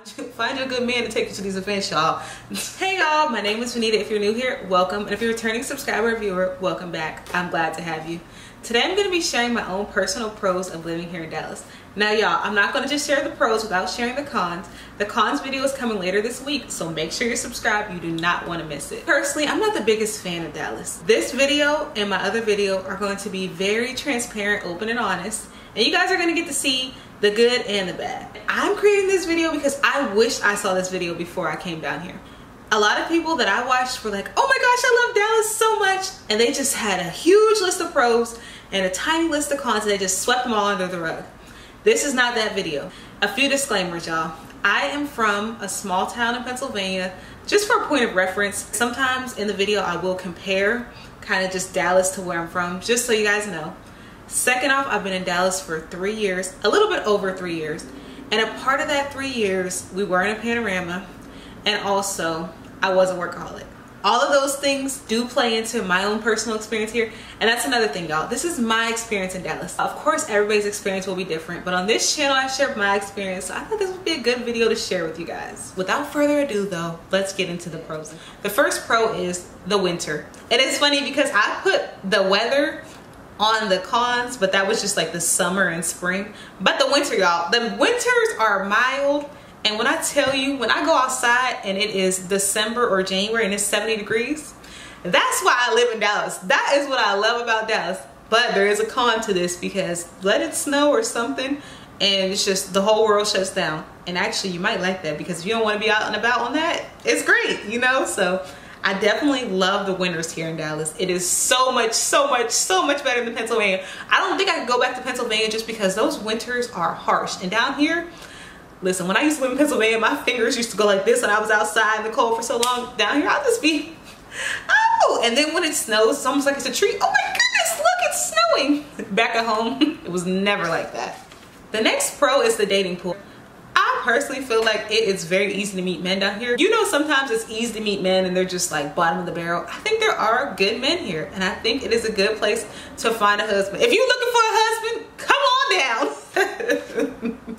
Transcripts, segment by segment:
Find you a good man to take you to these events, y'all. Hey y'all, my name is Vanita. If you're new here, welcome. And if you're a returning subscriber or viewer, welcome back. I'm glad to have you. Today I'm going to be sharing my own personal pros of living here in Dallas. Now y'all, I'm not going to just share the pros without sharing the cons. The cons video is coming later this week, so make sure you're subscribed. You do not want to miss it. Personally, I'm not the biggest fan of Dallas. This video and my other video are going to be very transparent, open, and honest. And you guys are going to get to see the good and the bad. I'm creating this video because I wish I saw this video before I came down here. A lot of people that I watched were like, oh my gosh, I love Dallas so much. And they just had a huge list of pros and a tiny list of cons, and they just swept them all under the rug. This is not that video. A few disclaimers, y'all. I am from a small town in Pennsylvania. Just for a point of reference, sometimes in the video I will compare kind of just Dallas to where I'm from, just so you guys know. Second off, I've been in Dallas for 3 years, a little bit over 3 years. And a part of that 3 years, we were in a panorama, and also I was a workaholic. All of those things do play into my own personal experience here. And that's another thing, y'all. This is my experience in Dallas. Of course, everybody's experience will be different, but on this channel, I share my experience. So I thought this would be a good video to share with you guys. Without further ado though, let's get into the pros. The first pro is the winter. It is funny because I put the weather on the cons, but that was just like the summer and spring. But the winter, y'all, the winters are mild. And when I tell you, when I go outside and it is December or January and it's 70 degrees, that's why I live in Dallas. That is what I love about Dallas. But there is a con to this, because let it snow or something and it's just the whole world shuts down. And actually you might like that, because if you don't want to be out and about on that, it's great, you know? So I definitely love the winters here in Dallas. It is so much better than Pennsylvania. I don't think I could go back to Pennsylvania just because those winters are harsh. And down here, listen, when I used to live in Pennsylvania, my fingers used to go like this when I was outside in the cold for so long. Down here, I'll just be, oh! And then when it snows, it's almost like it's a treat. Oh my goodness, look, it's snowing. Back at home, it was never like that. The next pro is the dating pool. I personally feel like it is very easy to meet men down here. You know, sometimes it's easy to meet men and they're just like bottom of the barrel. I think there are good men here, and I think it is a good place to find a husband. If you're looking for a husband, come on down.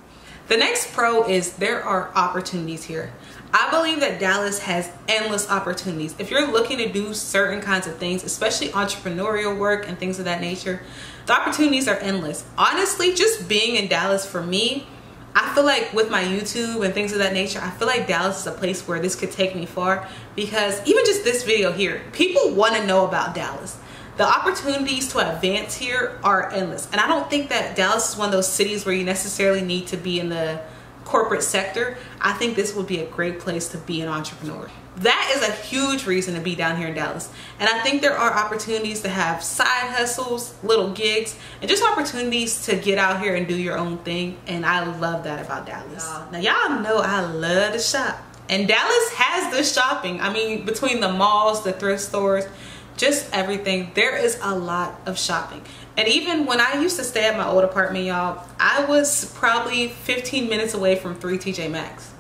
The next pro is there are opportunities here. I believe that Dallas has endless opportunities. If you're looking to do certain kinds of things, especially entrepreneurial work and things of that nature, the opportunities are endless. Honestly, just being in Dallas for me, I feel like with my YouTube and things of that nature, I feel like Dallas is a place where this could take me far, because even just this video here, people want to know about Dallas. The opportunities to advance here are endless. And I don't think that Dallas is one of those cities where you necessarily need to be in the corporate sector. I think this would be a great place to be an entrepreneur. That is a huge reason to be down here in Dallas. And I think there are opportunities to have side hustles, little gigs, and just opportunities to get out here and do your own thing. And I love that about Dallas. Now y'all know I love to shop. And Dallas has the shopping. I mean, between the malls, the thrift stores, just everything, there is a lot of shopping. And even when I used to stay at my old apartment, y'all, I was probably 15 minutes away from 3 TJ Maxx.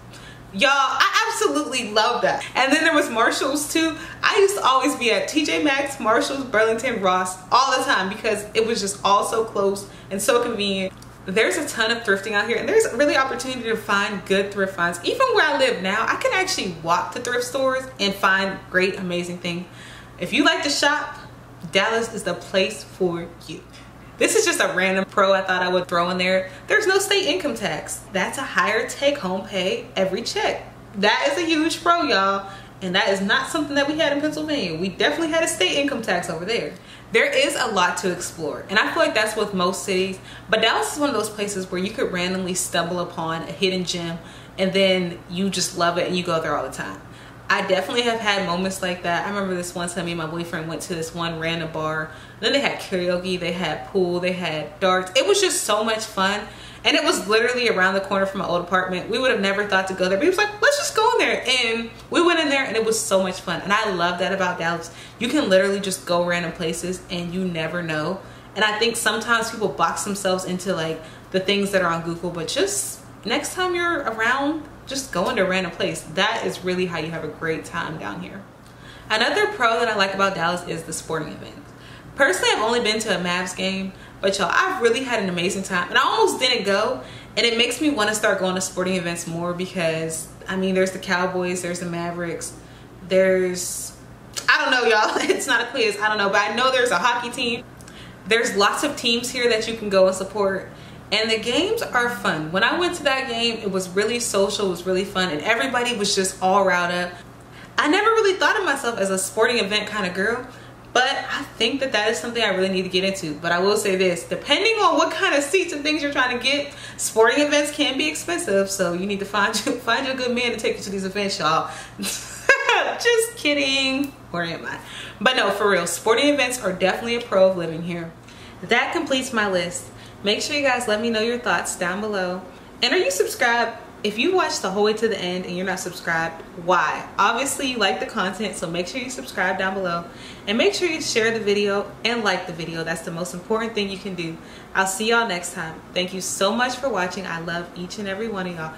Y'all, I absolutely love that. And then there was Marshalls too. I used to always be at TJ Maxx, Marshalls, Burlington, Ross all the time, because it was just all so close and so convenient. There's a ton of thrifting out here, and there's really opportunity to find good thrift finds. Even where I live now, I can actually walk to thrift stores and find great, amazing things. If you like to shop, Dallas is the place for you. This is just a random pro I thought I would throw in there. There's no state income tax. That's a higher take-home pay every check. That is a huge pro, y'all. And that is not something that we had in Pennsylvania. We definitely had a state income tax over there. There is a lot to explore, and I feel like that's with most cities. But Dallas is one of those places where you could randomly stumble upon a hidden gem, and then you just love it and you go there all the time. I definitely have had moments like that. I remember this one time me and my boyfriend went to this one random bar. Then they had karaoke, they had pool, they had darts. It was just so much fun. And it was literally around the corner from my old apartment. We would have never thought to go there, but he was like, let's just go in there. And we went in there and it was so much fun. And I love that about Dallas. You can literally just go random places and you never know. And I think sometimes people box themselves into like the things that are on Google, but just next time you're around, just go into a random place. That is really how you have a great time down here. Another pro that I like about Dallas is the sporting events. Personally, I've only been to a Mavs game, but y'all, I've really had an amazing time. And I almost didn't go, And it makes me want to start going to sporting events more because, I mean, there's the Cowboys, there's the Mavericks, there's, I don't know, y'all. It's not a quiz, I don't know, but I know there's a hockey team. There's lots of teams here that you can go and support. And the games are fun. When I went to that game, it was really social, it was really fun, and everybody was just all riled up. I never really thought of myself as a sporting event kind of girl, but I think that that is something I really need to get into. But I will say this, depending on what kind of seats and things you're trying to get, sporting events can be expensive. So you need to find you a good man to take you to these events, y'all. Just kidding. Or am I? But no, for real, sporting events are definitely a pro of living here. That completes my list. Make sure you guys let me know your thoughts down below. And are you subscribed? If you watched the whole way to the end and you're not subscribed, why? Obviously you like the content, so make sure you subscribe down below. And make sure you share the video and like the video. That's the most important thing you can do. I'll see y'all next time. Thank you so much for watching. I love each and every one of y'all.